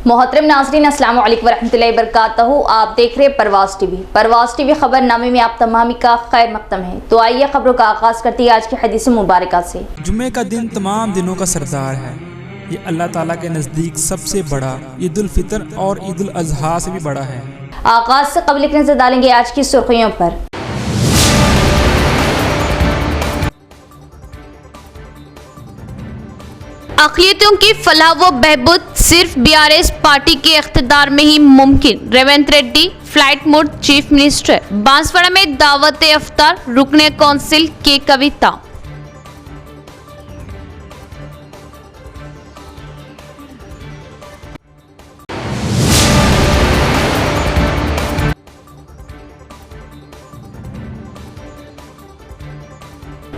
मोहतरम नाज़रीन, अस्सलाम वालेकुम वरहमतुल्लाहि वबरकातुहू। आप देख रहे हैं परवाज़ टीवी। परवाज़ टीवी खबरनामे में आप तमामी का खैर मकदम है। तो आइए खबरों का आगाज़ करते हैं आज की हदीस मुबारक से। जुम्मे का दिन तमाम दिनों का सरदार है। ये अल्लाह ताला के नज़दीक सबसे बड़ा ईद उल फितर और ईद उल अज़हा से भी बड़ा है। आगाज़ से कबल एक नज़र डालेंगे आज की सुर्खियों पर। अक़लियतों की फलाह व बहबूद सिर्फ बीआरएस पार्टी के इख्तिदार में ही मुमकिन। Revanth Reddy flight mode chief minister. Banswara में दावत इफ्तार, रुकने कौंसिल के कविता।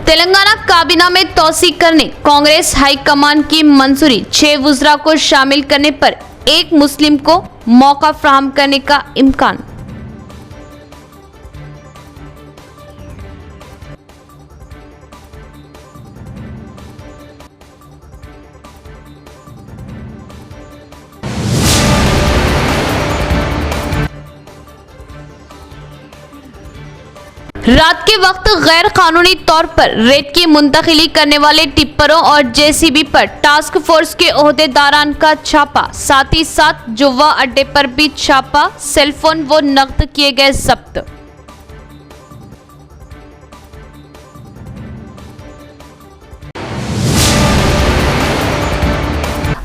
तेलंगाना काबीना में तौसी करने कांग्रेस हाईकमान की मंजूरी। 6 वुज़रा को शामिल करने पर एक मुस्लिम को मौका फराहम करने का इम्कान। रात के वक्त गैर कानूनी तौर पर रेत की मुंतकिली करने वाले टिप्परों और जेसीबी पर टास्क फोर्स के ओहदेदारान का छापा। साथ ही साथ जुवा अड्डे पर भी छापा। सेलफोन व नकद किए गए जब्त।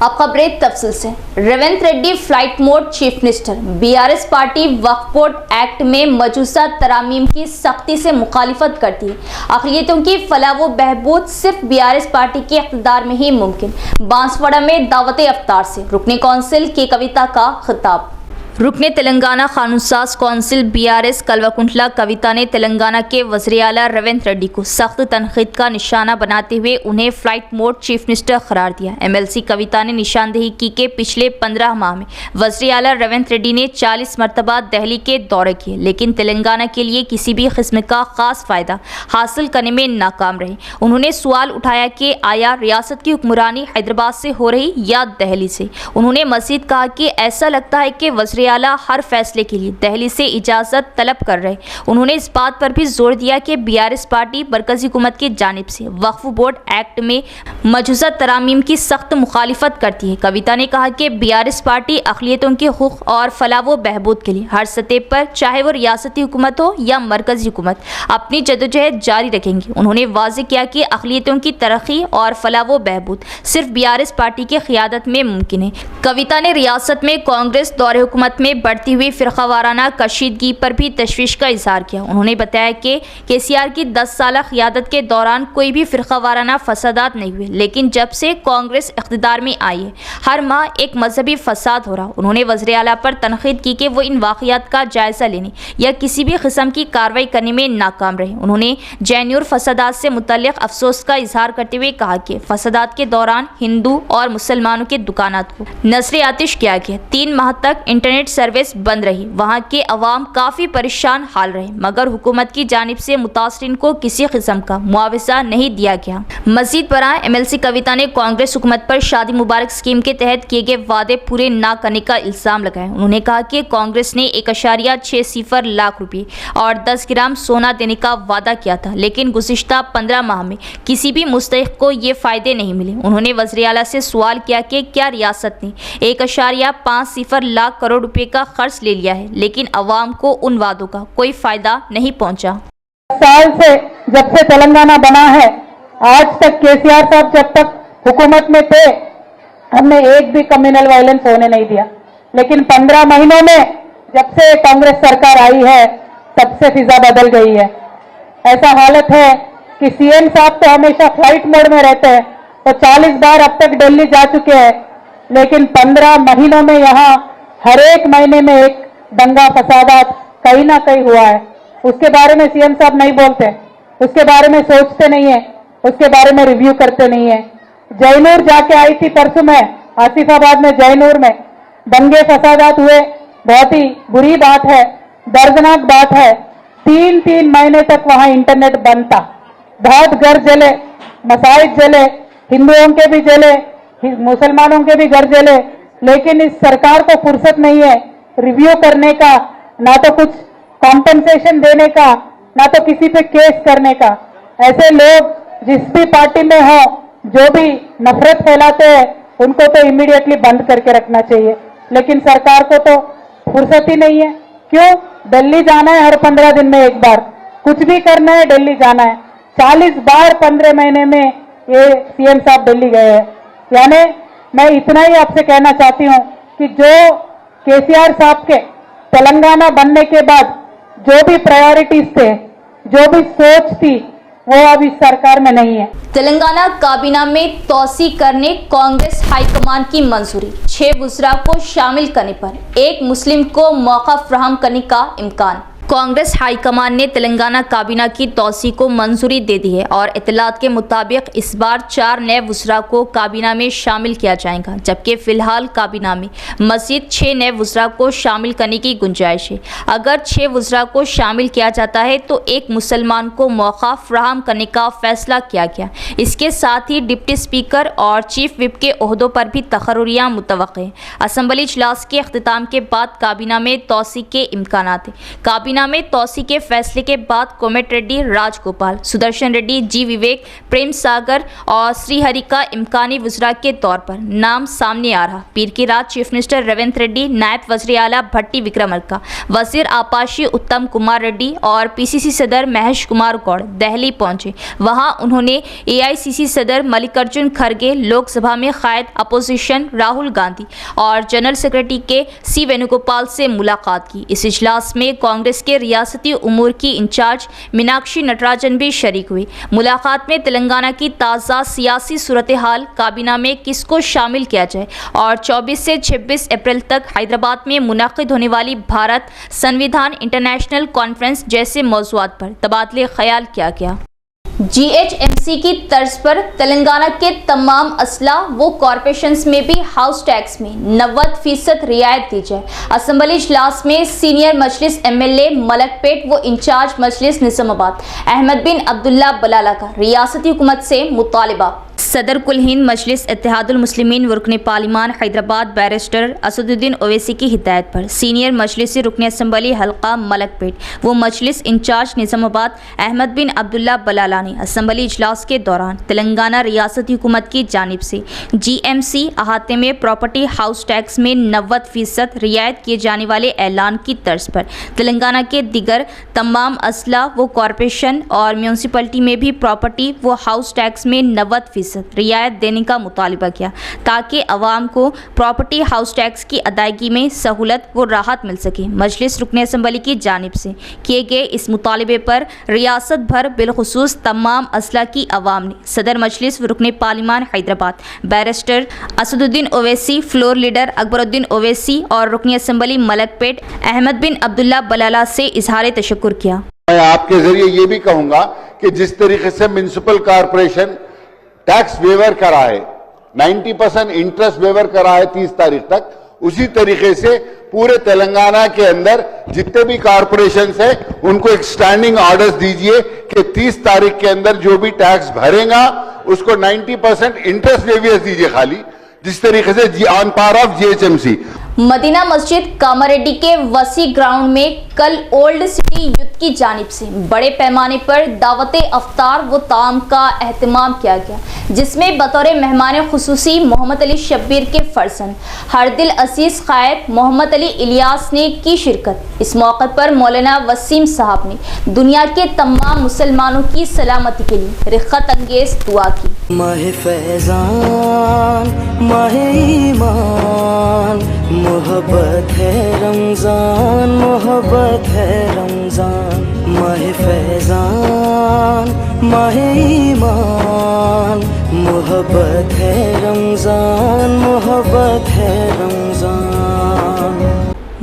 अब खबरें तफसील से। Revanth Reddy flight mode chief minister. BRS party वक्फ बोर्ड एक्ट में मौजूदा तरामीम की सख्ती से मुखालिफत करती है। अक़लियतों की फलाह व बहबूद सिर्फ बीआरएस पार्टी के इख्तिदार में ही मुमकिन। बांसवाड़ा में दावत इफ्तार से रुकने कौंसिल की कविता का खिताब। रुकने तेलंगाना कानूनसाज कौंसिल बीआरएस कल्वाकुंटला कविता ने तेलंगाना के वज़ीर आला रेवंत रेड्डी को सख्त तनकीद का निशाना बनाते हुए उन्हें फ्लाइट मोड चीफ मिनिस्टर करार दिया। एमएलसी कविता ने निशानदेही की कि पिछले 15 माह में वज़ीर आला रेवंत रेड्डी ने 40 मरतबा दिल्ली के दौरे किए, लेकिन तेलंगाना के लिए किसी भी किस्म का खास फ़ायदा हासिल करने में नाकाम रहे। उन्होंने सवाल उठाया कि आया रियासत की हुक्मरानी हैदराबाद से हो रही या दिल्ली से। उन्होंने मज़ीद कहा कि ऐसा लगता है कि वज़ीर आला हर फैसले के लिए दिल्ली से इजाजत तलब कर रहे। उन्होंने इस बात पर भी जोर दिया कि बीआरएस पार्टी मरकजी हुकूमत की जानिब से वक्फ बोर्ड एक्ट में मौजूदा तरामीम की सख्त मुखालिफत करती है। कविता ने कहा कि बीआरएस पार्टी अक़लियतों के हुकूक़ और फलाह व बहबूद के लिए हर सतह पर, चाहे वो रियासती हुकूमत हो या मरकजी हुकूमत, अपनी जदोजहद जारी रखेंगी। उन्होंने वाज़ेह किया कि अक़लियतों की तरक्की और फलाह व बहबूद सिर्फ बीआरएस पार्टी की क़ियादत में मुमकिन है। कविता ने रियासत में कांग्रेस दौरे हुकूमत में बढ़ती हुई फ़िरक़ावाराना कशीदगी पर भी तशवीश का इजहार किया। उन्होंने बताया कि केसीआर की 10 साला क़ियादत के दौरान कोई भी फ़िरक़ावाराना फसादात नहीं हुए, लेकिन जब से कांग्रेस इक़्तिदार में आई है हर माह एक मजहबी फसाद हो रहा। उन्होंने वज़ीर आला पर तनक़ीद की कि वो इन वाक़ियात का जायज़ा लेने या किसी भी किस्म की कार्रवाई करने में नाकाम रहे। उन्होंने जैन्यूर फसादात से मुतल्लिक़ अफसोस का इजहार करते हुए कहा कि फसादात के दौरान हिंदू और मुसलमानों के दुकानात को नज़र आतिश किया गया। 3 माह तक इंटरनेट सर्विस बंद रही। वहां के अवाम काफ़ी परेशान हाल रहे, मगर हुकूमत की जानिब से मुतासरीन को किसी किस्म का मुआवजा नहीं दिया गया। मजीद बरां एमएलसी कविता ने कांग्रेस हुकूमत पर शादी मुबारक स्कीम के तहत किए गए वादे पूरे न करने का इल्ज़ाम लगाया। उन्होंने कहा कि कांग्रेस ने 1.60 लाख रुपये और 10 ग्राम सोना देने का वादा किया था, लेकिन गुज़िश्ता 15 माह में किसी भी मुस्तहिक़ को ये फ़ायदे नहीं मिले। उन्होंने वज़ीर आला से सवाल किया कि क्या रियासत ने 1.50 लाख करोड़ रुपए का खर्च ले लिया है, लेकिन अवाम को उन वादों का कोई फायदा नहीं पहुंचा। साल से जब से तेलंगाना बना है आज तक केसीआर साहब जब तक हुकूमत में थे हमने एक भी कम्युनल वायलेंस होने नहीं दिया, लेकिन 15 महीनों में जब से कांग्रेस सरकार आई है तब से फिजा बदल गई है। ऐसा हालत है कि सीएम साहब तो हमेशा फ्लाइट मोड में रहते हैं, तो 40 बार अब तक दिल्ली जा चुके हैं, लेकिन 15 महीनों में यहाँ हर एक महीने में एक दंगा फसादात कहीं ना कहीं हुआ है। उसके बारे में सीएम साहब नहीं बोलते, उसके बारे में सोचते नहीं है, उसके बारे में रिव्यू करते नहीं है। जयनूर जाके आई थी परसों में, आसिफाबाद में जयनूर में दंगे फसादात हुए, बहुत ही बुरी बात है, दर्दनाक बात है। 3-3 महीने तक वहां इंटरनेट बंद था, बहुत घर जले, मसाजिद जले, हिंदुओं के भी जले, मुसलमानों के भी घर जले, लेकिन इस सरकार को फुर्सत नहीं है रिव्यू करने का, ना तो कुछ कॉम्पेंसेशन देने का, ना तो किसी पे केस करने का। ऐसे लोग जिस भी पार्टी में हो, जो भी नफरत फैलाते हैं, उनको तो इमीडिएटली बंद करके रखना चाहिए। लेकिन सरकार को तो फुर्सत ही नहीं है। क्यों? दिल्ली जाना है हर 15 दिन में एक बार, कुछ भी करना है दिल्ली जाना है। 40 बार 15 महीने में ये सीएम साहब दिल्ली गए हैं। यानी मैं इतना ही आपसे कहना चाहती हूं कि जो केसीआर साहब के तेलंगाना बनने के बाद जो भी प्रायोरिटीज थे, जो भी सोच थी, वो अब इस सरकार में नहीं है। तेलंगाना काबीना में तौसी करने कांग्रेस हाईकमान की मंजूरी, 6 वुज़रा को शामिल करने पर एक मुस्लिम को मौका फराहम करने का इम्कान। कांग्रेस हाईकमान ने तेलंगाना काबीना की तौसी को मंजूरी दे दी है और इत्तलात के मुताबिक इस बार 4 नए वुज़रा को काबीना में शामिल किया जाएगा, जबकि फिलहाल काबीना में मज़ीद 6 नए वुज़रा को शामिल करने की गुंजाइश है। अगर 6 वुज़रा को शामिल किया जाता है तो एक मुसलमान को मौका फराहम करने का फैसला किया गया। इसके साथ ही डिप्टी स्पीकर और चीफ विप के ओहदों पर भी तकर्रियाँ मुतवक्किल हैं। असम्बली इजलास के अख्तिताम के बाद काबीना में तौसी के इम्कानात हैं। काबीना में तौसी के फैसले के बाद कोमट रेड्डी, राजगोपाल, सुदर्शन रेड्डी, जी विवेक, प्रेम सागर और श्रीहरि का इम्कानी वुज़रा के तौर पर नाम सामने आ रहा। पीर की रात चीफ मिनिस्टर रेवंत रेड्डी, नायब वज़ीर आला भट्टी विक्रमार्का, वज़ीर आपाशी उत्तम कुमार रेड्डी और पीसीसी सदर महेश कुमार गौड़ दिल्ली पहुंचे। वहां उन्होंने एआईसीसी सदर मल्लिकार्जुन खड़गे, लोकसभा में कायद अपोजिशन राहुल गांधी और जनरल सेक्रेटरी के सी वेणुगोपाल से मुलाकात की। इस इजलास में कांग्रेस के रियासती उमूर की इंचार्ज मीनाक्षी नटराजन भी शरीक हुई। मुलाकात में तेलंगाना की ताज़ा सियासी सूरत हाल, काबीना में किसको शामिल किया जाए और 24 से 26 अप्रैल तक हैदराबाद में मुनाकिद होने वाली भारत संविधान इंटरनेशनल कॉन्फ्रेंस जैसे मौज़ूआत पर तबादले ख्याल किया गया। जीएचएमसी की तर्ज पर तेलंगाना के तमाम असला व कॉरपोरेशंस में भी हाउस टैक्स में 90% रियायत दी जाए। असम्बली इजलास में सीनियर मजलिस एमएलए मलकपेट व इंचार्ज मजलिस निजामाबाद अहमद बिन अब्दुल्ला बलाला का रियासती हुकूमत से मुतालिबा। सदर कुल हिंद मजलिस इत्तेहादुल मुस्लिमीन व रुकन पार्लिमान हैदराबाद बैरिस्टर असदुद्दीन ओवैसी की हिदायत पर सीनियर मजलिसी रुकन असम्बली हल्का मलकपेट व मजलिस इंचार्ज निजामाबाद अहमद बिन अब्दुल्ला बलाला ने असम्बली इजलास के दौरान तेलंगाना रियासती हुकूमत की जानिब से जीएमसी अहाते में प्रॉपर्टी हाउस टैक्स में 90% रियायत किए जाने वाले ऐलान की तर्ज पर तेलंगाना के दिगर तमाम असला व कॉरपोरेशन और म्यूनसिपलिटी में भी प्रॉपर्टी व हाउस टैक्स में 90% रियायत देने का मुतालिबा किया, ताकि अवाम को प्रॉपर्टी हाउस टैक्स की अदायगी में सहूलत व राहत मिल सके। मजलिस रुकन असम्बली की जानिब से किए गए इस मुतालिबे पर रियासत भर बिलखुसूस तमाम असला की अवाम ने सदर मजलिस व रुकन parliament Hyderabad barrister Asaduddin Owaisi, floor leader Akbaruddin Owaisi और रुकन असम्बली मलकपेट अहमद बिन अब्दुल्ला बलाला से इजहार तशक्कुर किया। मैं आपके जरिए ये भी कहूंगा कि जिस तरीके से म्युनिसिपल कॉरपोरेशन टैक्स वेवर करा है, 90% इंटरेस्ट वेवर करा है 30 तारीख तक, उसी तरीके से पूरे तेलंगाना के अंदर जितने भी कॉरपोरेशन है उनको एक स्टैंडिंग ऑर्डर्स दीजिए कि 30 तारीख के अंदर जो भी टैक्स भरेगा उसको 90% इंटरेस्ट वेवियर्स दीजिए खाली, जिस तरीके से on par of GHMC. Madina Masjid Kamareddy के वसी ग्राउंड में कल ओल्ड सिटी यूथ की जानिब से बड़े पैमाने पर दावत अफ्तार व ताम का एहतमाम किया गया, जिसमें बतौर मेहमान खुसूसी मोहम्मद अली शब्बीर के फर्जंद हरदिल असीस कायद मोहम्मद अली इलियास ने की शिरकत। इस मौके पर मौलाना वसीम साहब ने दुनिया के तमाम मुसलमानों की सलामती के लिए रिख्खत अंगेज दुआ की। माहे फैज़ान माहे ईमान मोहब्बत है रमज़ान, मोहब्बत है रमज़ान, माहे फैज़ान माहे ईमान मोहब्बत है रमज़ान, मोहब्बत है रमज़ान।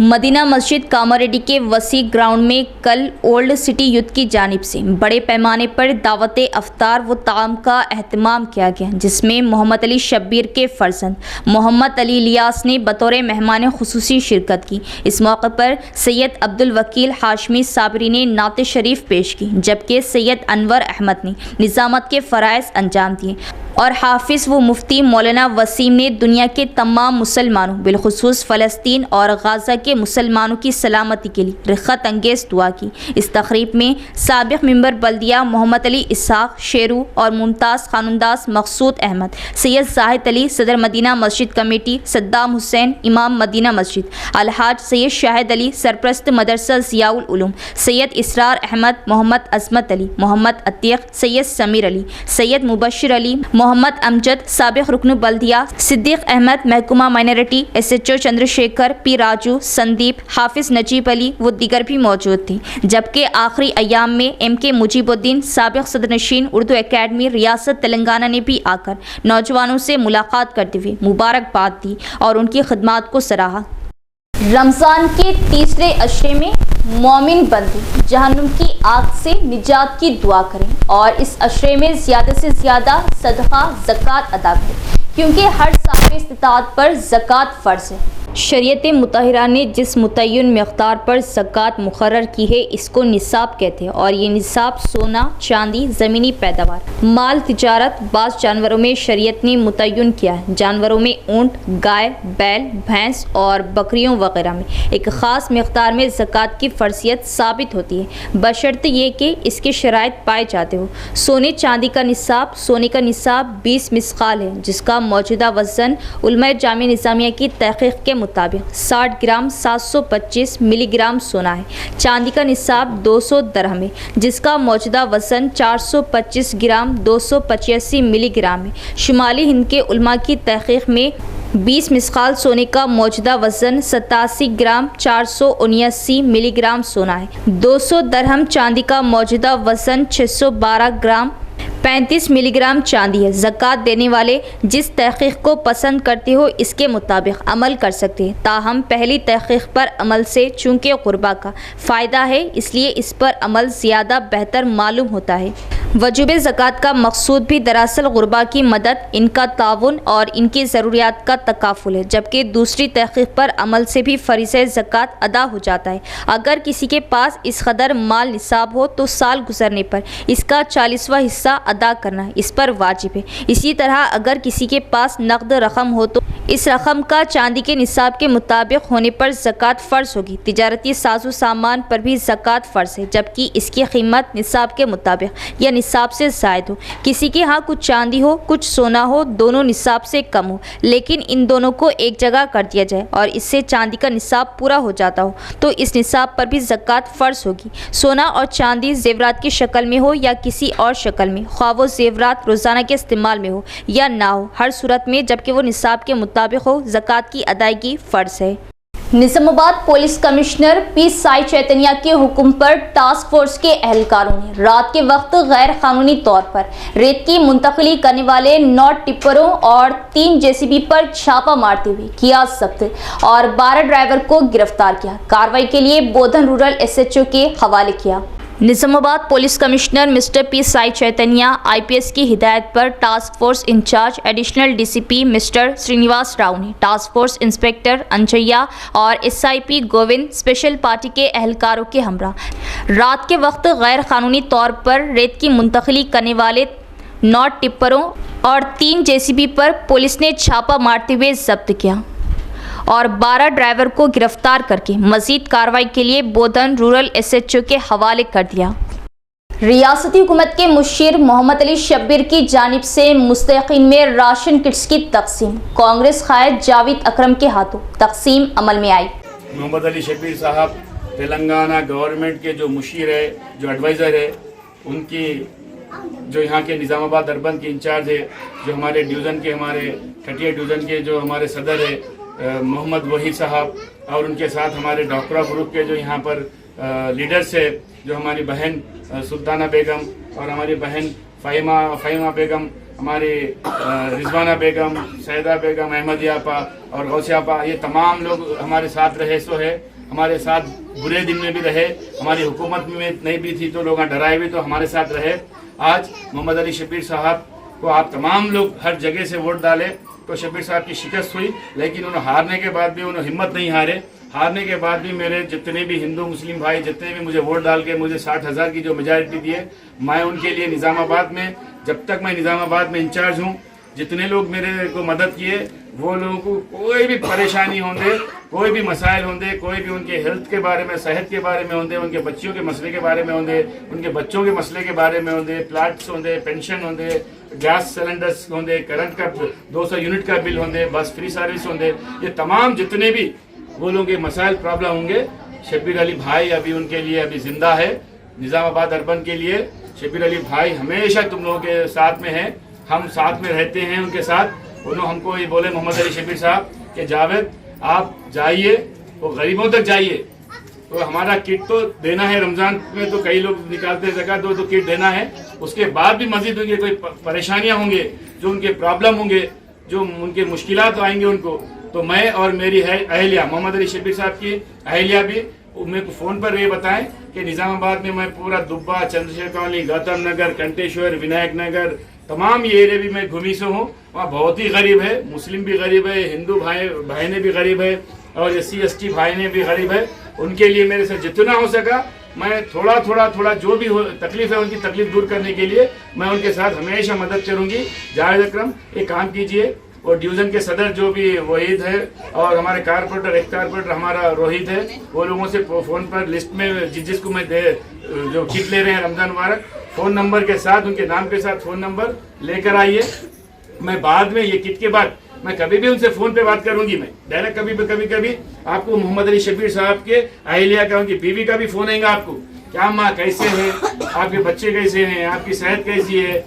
मदीना मस्जिद कामारेड्डी के वसी ग्राउंड में कल ओल्ड सिटी यूथ की जानिब से बड़े पैमाने पर दावत अफ्तार व ताम का एहतमाम किया गया, जिसमें मोहम्मद अली शब्बीर के फर्जंद मोहम्मद अली इलियास ने बतौर मेहमान खुसूसी शिरकत की। इस मौके पर सैयद अब्दुल वकील हाशमी साबरी ने नात शरीफ पेश की, जबकि सैयद अनवर अहमद ने निज़ामत के फ़राइज़ अंजाम दिए। और हाफिज व मुफ्ती मौलाना वसीम ने दुनिया के तमाम मुसलमानों बिलखुसूस फ़लस्तीन और गाज़ा के मुसलमानों की सलामती के लिए रिख़्त अंगेज़ दुआ की। इस तक़रीब में साबिक़ मेंबर बल्दिया मोहम्मद अली इसहाक़ शेरू और मुमताज़ ख़ानुंदास मकसूद अहमद, सैयद जाहिद अली सदर मदीना मस्जिद कमेटी, सद्दाम हुसैन इमाम मदीना मस्जिद, अलहाज सैयद शाहिद अली सरप्रस्त मदरसा ज़ियाउल उलूम, सैयद इसरार अहमद, मोहम्मद अज़मत अली, मोहम्मद अतीक़, सैयद समीर अली, सैयद मुबशिर अली, मोहम्मद अमजद, साबिक़ रुकन बल्दिया, सिद्दीक़ अहमद, महकुमा minority, SHO Chandrashekhar, P Raju, Sandeep, हाफिज़ नजीब अली व दीगर भी मौजूद थे। जबकि आखिरी अयाम में MK मुजीबुद्दीन, साबिक़ सदरनशीन उर्दू एकेडमी रियासत तेलंगाना ने भी आकर नौजवानों से मुलाकात करते हुए मुबारकबाद दी और उनकी खिदमात को सराहा। रमज़ान के तीसरे अशरे में मोमिन बंदे जहन्नुम की आग से निजात की दुआ करें और इस अशरे में ज़्यादा से ज़्यादा सदका ज़कात अदा करें, क्योंकि हर साहिब इस्तिताअत पर ज़कात फ़र्ज़ है। शरीयत मुतहरा ने जिस मुतय्यन मक़दार पर ज़कात मुक़र्रर की है इसको निसाब कहते हैं और ये निसाब सोना, चांदी, ज़मीनी पैदावार, माल, तिजारत, बाज़ जानवरों में शरीयत ने मुतय्यन किया है। जानवरों में ऊँट, गाय, बैल, भैंस और बकरियों वगैरह में एक ख़ास मक़दार में ज़कात की फ़र्ज़ियत साबित होती है, बशर्ते ये कि इसके शराइत पाए जाते हो। सोने चांदी का निसाब, सोने का निसाब 20 मिसक़ाल है, जिसका मौजूदा वज़न उलमा जामिया निज़ामिया की तहक़ीक़ के मुताबिक 60 ग्राम 725 मिलीग्राम सोना है। चांदी का निसाब 200 दरहम है, जिसका मौजूदा वज़न 425 ग्राम 285 मिलीग्राम है। शुमाली हिंद के उलमा की तहक़ीक़ में 20 मिसक़ाल सोने का मौजूदा वज़न 87 ग्राम 479 मिलीग्राम सोना है। 200 दरहम चांदी का मौजूदा वज़न 612 ग्राम 35 मिलीग्राम चांदी है। ज़कात देने वाले जिस तहक़ीक़ को पसंद करते हो इसके मुताबिक अमल कर सकते हैं, ताहम पहली तहक़ीक़ पर अमल से चूँकि क़ुरबा का फ़ायदा है इसलिए इस पर अमल ज़्यादा बेहतर मालूम होता है। वजूब ज़कात का मकसूद भी दरअसल ग़ुरबा की मदद, इनका ताउन और इनकी ज़रूरियात का तकाफ़ुल है, जबकि दूसरी तहक़ीक़ पर अमल से भी फ़रीज़े ज़कात अदा हो जाता है। अगर किसी के पास इस कदर माल निसाब हो तो साल गुजरने पर इसका 40वां हिस्सा अदा करना इस पर वाजिब है। इसी तरह अगर किसी के पास नक़द रकम हो तो इस रकम का चांदी के निसाब के मुताबिक होने पर ज़कात फ़र्ज़ होगी। तिजारती साजो सामान पर भी ज़कात फ़र्ज़ है, जबकि इसकी कीमत निसाब के मुताबिक या निसाब से ज़ायद हो। किसी के यहाँ कुछ चांदी हो, कुछ सोना हो, दोनों निसाब से कम हो, लेकिन इन दोनों को एक जगह कर दिया जाए और इससे चांदी का निसाब पूरा हो जाता हो तो इस निसाब पर भी ज़कात फ़र्ज़ होगी। सोना और चांदी ज़ेवरात की शक्ल में हो या किसी और शक्ल में, ख्वाह वो ज़ेवरात रोज़ाना के इस्तेमाल में हो या ना हो, हर सूरत में जबकि वो निसाब के मुताबिक हो ज़कात की अदायगी फ़र्ज़ है। Nizamabad police commissioner P Sai Chaitanya के हुक्म पर टास्क फोर्स के एहलकारों ने रात के वक्त गैर कानूनी तौर पर रेत की मुंतकिली करने वाले 9 टिप्परों और 3 JCB पर छापा मारते हुए किया जब्त और 12 ड्राइवर को गिरफ्तार किया। कार्रवाई के लिए बोधन रूरल SHO के हवाले किया। Nizamabad police commissioner mister P Sai Chaitanya IPS की हिदायत पर task force incharge additional DCP mister Srinivas Rao ने टास्क फोर्स इंस्पेक्टर अंजैया और SIP गोविंद स्पेशल पार्टी के एहलकारों के हमरा रात के वक्त गैर कानूनी तौर पर रेत की मुंतकिली करने वाले 9 टिप्परों और 3 JCB पर पुलिस ने छापा मारते हुए जब्त किया और 12 ड्राइवर को गिरफ्तार करके मज़ीद कार्रवाई के लिए बोधन रूरल SHO के हवाले कर दिया। रियासती हुकूमत के मुशीर मोहम्मद अली शब्बीर की जानिब से मुस्तहिक़ीन में राशन किट्स की तकसीम कांग्रेस कायद जावेद अकरम के हाथों तकसीम अमल में आई। मोहम्मद अली शब्बीर साहब तेलंगाना गवर्नमेंट के जो मुशीर है, जो एडवाइज़र है, उनकी जो यहाँ के निज़ामाबाद अर्बन के इंचार्ज है, जो हमारे डिवीज़न के हमारे 38 डिवीज़न के जो हमारे सदर है मोहम्मद वहीद साहब और उनके साथ हमारे डॉक्टरा ग्रुप के जो यहाँ पर लीडर्स है, जो हमारी बहन सुल्ताना बेगम और हमारी बहन फ़हीमा बेगम, हमारी रिजवाना बेगम, सैदा बेगम, अहमदिया आपा और गौसिया आपा, ये तमाम लोग हमारे साथ रहे। सो है हमारे साथ बुरे दिन में भी रहे, हमारी हुकूमत में नहीं भी थी तो लोग डराए भी तो हमारे साथ रहे। आज मोहम्मद अली शब्बीर साहब को आप तमाम लोग हर जगह से वोट डाले तो शब्बीर साहब की शिकस्त हुई, लेकिन उन्होंने हारने के बाद भी उन्होंने हिम्मत नहीं हारे। हारने के बाद भी मेरे जितने भी हिंदू मुस्लिम भाई जितने भी मुझे वोट डाल के मुझे 60,000 की जो मेजॉरिटी दी है, मैं उनके लिए निज़ामाबाद में जब तक मैं निज़ामाबाद में इंचार्ज हूँ जितने लोग मेरे को मदद किए वो लोगों को कोई भी परेशानी होंगे, कोई भी मसाइल होंगे, कोई भी उनके हेल्थ के बारे में, सेहत के बारे में होंगे, उनके बच्चियों के मसले के बारे में होंगे, उनके बच्चों के मसले के बारे में होंगे, प्लाट्स होंगे, पेंशन होंगे, गैस सिलेंडर्स होंगे, करंट का 200 यूनिट का बिल होंगे, बस फ्री सर्विस होंगे, ये तमाम जितने भी वो लोगों के मसाइल प्रॉब्लम होंगे, शब्बीर अली भाई अभी उनके लिए अभी जिंदा है। निजामाबाद अर्बन के लिए शब्बीर अली भाई हमेशा तुम लोगों के साथ में हैं, हम साथ में रहते हैं उनके साथ। उन्होंने हमको ये बोले मोहम्मद अली शब्बीर साहब कि जावेद आप जाइए वो गरीबों तक जाइए, तो हमारा किट तो देना है, रमजान में तो कई लोग निकालते हैं ज़कात, तो किट देना है, उसके बाद भी मजीद उनके कोई परेशानियां होंगे, जो उनके प्रॉब्लम होंगे, जो उनके मुश्किलात आएंगे उनको, तो मैं और मेरी अहलिया मोहम्मद अली शब्बीर साहब की अहलिया भी मेरे को फ़ोन पर ये बताएं कि निज़ामाबाद में मैं पूरा दुब्बा, चंद्रशेखर कॉलोनी, गौतम नगर, कंटेश्वर, विनायक नगर, तमाम ये एरिया भी मैं घूमी से हूँ। वहाँ बहुत ही गरीब है, मुस्लिम भी गरीब है, हिंदू भाई ने भी गरीब है, और SC ST भाई ने भी गरीब है। उनके लिए मेरे से जितना हो सका मैं थोड़ा जो भी तकलीफ है उनकी तकलीफ दूर करने के लिए मैं उनके साथ हमेशा मदद करूँगी। जावेद अकरम एक काम कीजिए, और डिवीज़न के सदर जो भी वहीद है और हमारे कारपोरेटर, एक कारपोरेटर हमारा रोहित है, वो लोगों से फ़ोन पर लिस्ट में जिसको मैं जो किट ले रहे हैं रमज़ान मुबारक, फ़ोन नंबर के साथ, उनके नाम के साथ फ़ोन नंबर लेकर आइए। मैं बाद में ये किट के बाद मैं कभी भी उनसे फ़ोन पे बात करूंगी, मैं डायरेक्ट कभी आपको मोहम्मद अली शब्बीर साहब के अहलिया का, उनकी बीवी का भी फ़ोन आएगा आपको, क्या माँ कैसे हैं, आपके बच्चे कैसे हैं, आपकी सेहत कैसी है,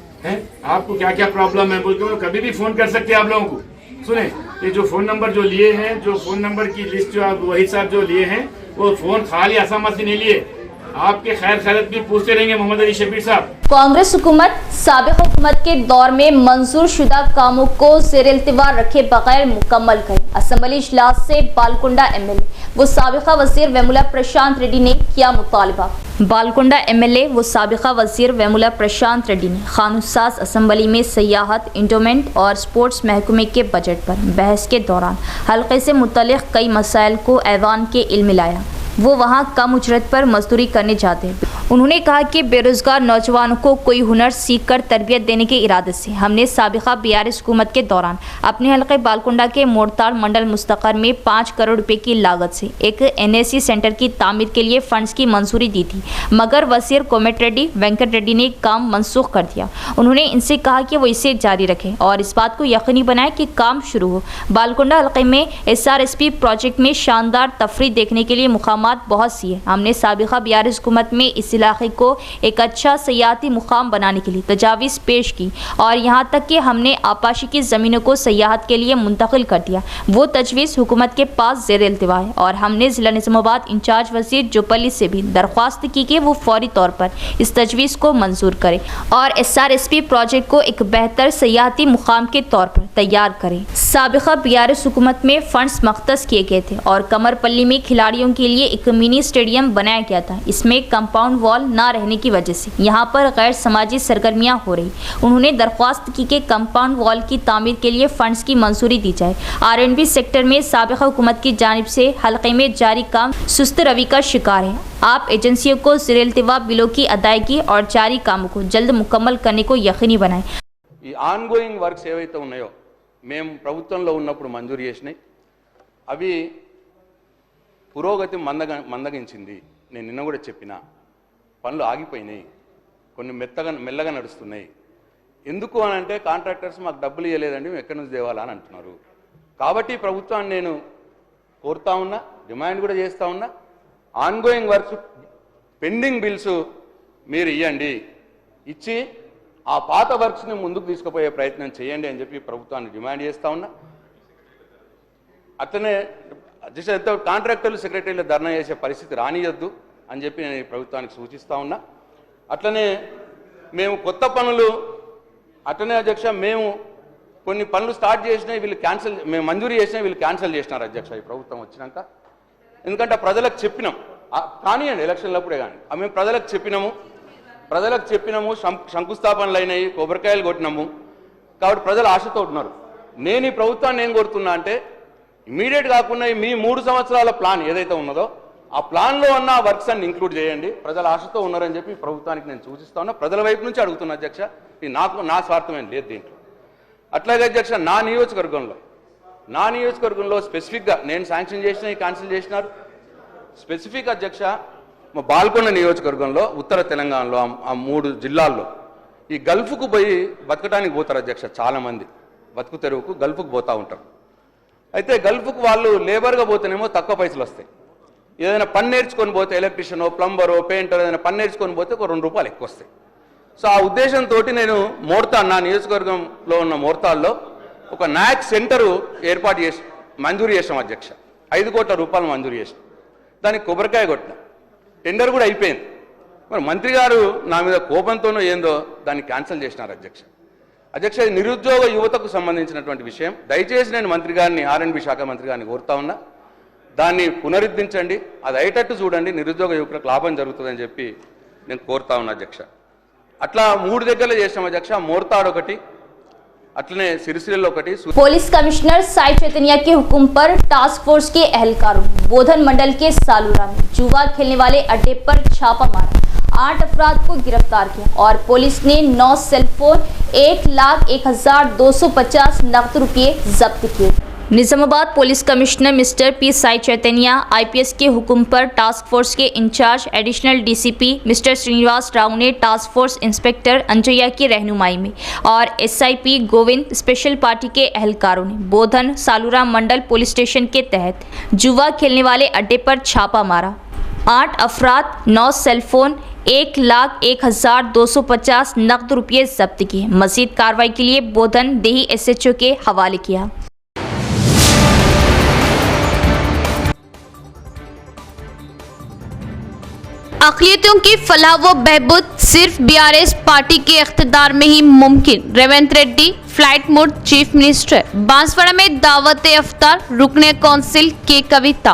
आपको क्या क्या प्रॉब्लम है बोल के कभी भी फ़ोन कर सकते हैं आप लोगों को। सुने, ये जो फ़ोन नंबर जो लिए हैं, जो फ़ोन नंबर की लिस्ट जो आप वहीद साहब जो लिए हैं, वो फ़ोन खाली असामत से नहीं लिए, आपके खैर खैरत भी पूछते रहेंगे मोहम्मद अली शब्बीर साहब। कांग्रेस हुकूमत साबिक हुकूमत के दौर में मंजूर शुदा कामों को ज़ेर-ए-इल्तिवा रखे बगैर मुकम्मल करे। असेंबली इजलास से बालकुंडा MLA वो साबिका वज़ीर वेमुला प्रशांत रेड्डी ने किया मुतालबा। बालकुंडा MLA वो साबिका वज़ीर वेमुला प्रशांत रेड्डी ने क़ानूनसाज़ असेंबली में सियाहत, इंडोमेंट और स्पोर्ट्स महकमे के बजट पर बहस के दौरान हल्के से मुतल्लिक़ कई मसाइल को ऐवान के इल्म लाया। वो वहाँ कम उजरत पर मजदूरी करने जाते हैं। उन्होंने कहा कि बेरोज़गार नौजवानों को कोई हुनर सीख कर तरबियत देने के इरादे से हमने साबिका BRS हुकूमत के दौरान अपने हल्के बालकुंडा के मोड़ताड़ मंडल मुस्तक़र में 5 करोड़ रुपए की लागत से एक NAC सेंटर की तामीर के लिए फ़ंड्स की मंजूरी दी थी, मगर वज़ीर कोमट रेड्डी वेंकट रेड्डी ने काम मनसूख कर दिया। उन्होंने इनसे कहा कि वो इसे जारी रखें और इस बात को यकीनी बनाएं कि काम शुरू हो। बालकुंडा हल्के में SRSP प्रोजेक्ट में शानदार तफरी देखने के लिए मुकामात बहुत सी है। हमने साबिका BRS हुकूमत में इस इलाके को एक अच्छा सयाहती मुकाम बनाने के लिए तजावीज़ पेश की और यहाँ तक कि हमने आपाशी की ज़मीनों को सयाहत के लिए मुंतकिल कर दिया। वो तजवीज़ हुकूमत के पास ज़ेर-ए-इल्तिवा है और हमने ज़िला निज़ामाबाद इंचार्ज वज़ीर जोपली से भी दरख्वास्त की कि वो फौरी तौर पर इस तजवीज़ को मंजूर करे और SRSP प्रोजेक्ट को एक बेहतर सयाहती मुकाम के तौर पर तैयार करें। साबिका BRS हुकूमत में फ़ंड्स मख्तस किए गए थे और कमरपल्ली में खिलाड़ियों के लिए एक मिनी स्टेडियम बनाया गया था। इसमें कंपाउंड वॉल ना रहने की वजह से यहाँ पर गैर समाजी सरगर्मियाँ हो रही। उन्होंने दरख्वास्त की कि कंपाउंड वॉल की तामीर के लिए फ़ंड्स की मंजूरी दी जाए। R&B सेक्टर में साबिका हुकूमत की जानिब से हल्के में जारी काम सुस्त रवि का शिकार है। आप एजेंसियों को ज़ेर-ए-इल्तिवा बिलों की अदायगी और जारी कामों को जल्द मुकम्मल करने को यकीनी बनाएं। ఈ ఆన్గోయింగ్ వర్క్స్ ఏవైతే ఉన్నాయో మేము ప్రభుత్వంలో ఉన్నప్పుడు మంజూరు చేసినాయి, అవి పురోగతి మందగించింది. నేను నిన్న కూడా చెప్పిన పనులు ఆగిపోయినాయి, కొన్ని మెల్లగా నడుస్తున్నాయి. ఎందుకు అని అంటే కాంట్రాక్టర్స్ మాకు డబ్బులు ఇవ్వలేదండి, మేము ఎక్కడి నుంచి తేవాలా అని అంటున్నారు. కాబట్టి ప్రభుత్వాన్ని నేను కోరుతా ఉన్నా, డిమాండ్ కూడా చేస్తూ ఉన్నా, ఆన్గోయింగ్ వర్క్స్ పెండింగ్ బిల్స్ మీరు ఇవ్వండి, ఇచ్చి ఆ పాత వర్క్స్ని ముందుకు తీసుకుపోయే ప్రయత్నం చేయండి అని చెప్పి ప్రభుత్వాన్ని డిమాండ్ చేస్తూ ఉన్నా. అట్లనే కాంట్రాక్టర్లు సెక్రటరీలు ధర్నా చేసే పరిస్థితి రానియొద్దు అని చెప్పి నేను ప్రభుత్వానికి సూచిస్తూ ఉన్నా. అట్లనే మేము కొత్త పనులు అట్లనే అధ్యక్ష మేము కొన్ని పనులు స్టార్ట్ చేసినాయి, వీళ్ళు క్యాన్సిల్, మేము మంజూరు చేసినా వీళ్ళు క్యాన్సిల్ చేసినారు అధ్యక్ష ఈ ప్రభుత్వం వచ్చినాక. ఎందుకంటే ప్రజలకు చెప్పినాం, కానివ్వండి ఎలక్షన్లప్పుడే కానీ మేము ప్రజలకు చెప్పినాము, శంకుస్థాపనలు అయినాయి, కొబ్బరికాయలు కొట్టినాము. కాబట్టి ప్రజలు ఆశతో ఉన్నారు. నేను ఈ ప్రభుత్వాన్ని ఏం కోరుతున్నా అంటే ఇమీడియట్ కాకుండా మీ 3 సంవత్సరాల ప్లాన్ ఏదైతే ఉన్నదో ఆ ప్లాన్లో ఉన్న వర్క్స్ అన్ని ఇంక్లూడ్ చేయండి. ప్రజలు ఆశతో ఉన్నారని చెప్పి ప్రభుత్వానికి నేను సూచిస్తా ఉన్నా. ప్రజల వైపు నుంచి అడుగుతున్నా అధ్యక్ష, నా స్వార్థమేం లేదు దీంట్లో. అట్లాగే అధ్యక్ష నా నియోజకవర్గంలో స్పెసిఫిక్గా నేను శాంక్షన్ చేసిన క్యాన్సిల్ చేసినారు. స్పెసిఫిక్ అధ్యక్ష మా బాల్కొండ నియోజకవర్గంలో ఉత్తర తెలంగాణలో ఆ 3 జిల్లాల్లో ఈ గల్ఫ్కు పోయి బతకడానికి పోతారు అధ్యక్ష. చాలామంది బతుకు తెరువుకు గల్ఫ్కు పోతూ ఉంటారు. అయితే గల్ఫ్కు వాళ్ళు లేబర్గా పోతేనేమో తక్కువ పైసలు వస్తాయి. ఏదైనా పని నేర్చుకొని పోతే ఎలక్ట్రీషియనో ప్లంబరో పెయింటర్ ఏదైనా పని నేర్చుకొని పోతే ఒక 2 రూపాయలు ఎక్కువ వస్తాయి. సో ఆ ఉద్దేశంతో నేను నా నియోజకవర్గంలో ఉన్న మోర్తాల్లో ఒక నాక్ సెంటరు మంజూరు చేసాం అధ్యక్ష. 5 కోట్ల రూపాయలు మంజూరు చేసాం. దానికి కొబ్బరికాయ కొట్టిన టెండర్ కూడా అయిపోయింది. మరి మంత్రి గారు నా మీద కోపంతోనో ఏందో దాన్ని క్యాన్సిల్ చేసినారు అధ్యక్ష. ఇది నిరుద్యోగ యువతకు సంబంధించినటువంటి విషయం. దయచేసి నేను మంత్రి గారిని R&B శాఖ మంత్రి గారిని కోరుతా ఉన్నా, దాన్ని పునరుద్ధరించండి, అది అయ్యేటట్టు చూడండి, నిరుద్యోగ యువకులకు లాభం జరుగుతుందని చెప్పి నేను కోరుతా ఉన్నా అధ్యక్ష. అట్లా 3 దగ్గరలో చేసాం అధ్యక్ష. మోర్తాడ్ ఒకటి, अटने सिरसिल्लो कटी। पुलिस कमिश्नर साई चैतन्य के हुक्म पर टास्क फोर्स के एहलकारों बोधन मंडल के सालूरा में जुआ खेलने वाले अड्डे पर छापा मारा, 8 अफराद को गिरफ्तार किया और पुलिस ने 9 सेलफोन 1,01,250 नकद रुपये जब्त किए। Nizamabad police commissioner mister P Sai Chaitanya IPS के हुक्म पर टास्क फोर्स के incharge additional DCP mister Srinivas Rao ने टास्क फोर्स इंस्पेक्टर अंजया की रहनुमाई में और SIP गोविंद स्पेशल पार्टी के एहलकारों ने बोधन सालूरा मंडल पुलिस स्टेशन के तहत जुआ खेलने वाले अड्डे पर छापा मारा। 8 अफराद, 9 सेलफोन, 1,01,250 नकद रुपये जब्त किए। मजीद कार्रवाई के लिए बोधन देही SHO के हवाले किया। अक़लियतों की फलाह व बहबूद सिर्फ BRS पार्टी के इख्तिदार में ही मुमकिन। Revanth Reddy flight mode chief minister. Banswara में दावत इफ्तार, रुकने काउंसिल की कविता।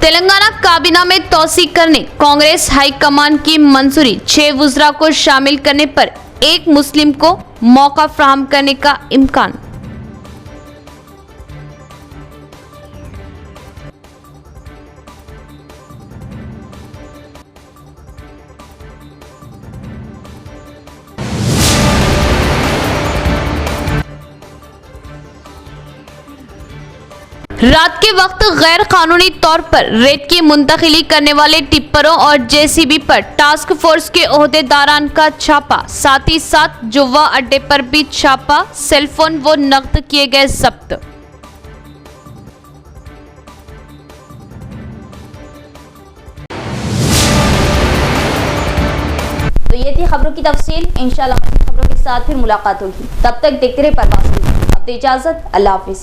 तेलंगाना काबीना में तौसीक करने कांग्रेस हाईकमान की मंजूरी। 6 वुज़रा को शामिल करने पर एक मुस्लिम को मौका फराहम करने का इम्कान। रात के वक्त गैर कानूनी तौर पर रेत की मुंतकिली करने वाले टिप्परों और JCB पर टास्क फोर्स के ओहदेदारान का छापा, साथ ही साथ जुआ अड्डे पर भी छापा, सेलफोन व नकद किए गए जब्त। तो ये थी खबरों की तफसील। इंशाल्लाह खबरों के साथ फिर मुलाकात होगी, तब तक देखते रहे परवाज़। अब इजाजत, अल्लाह हाफिज।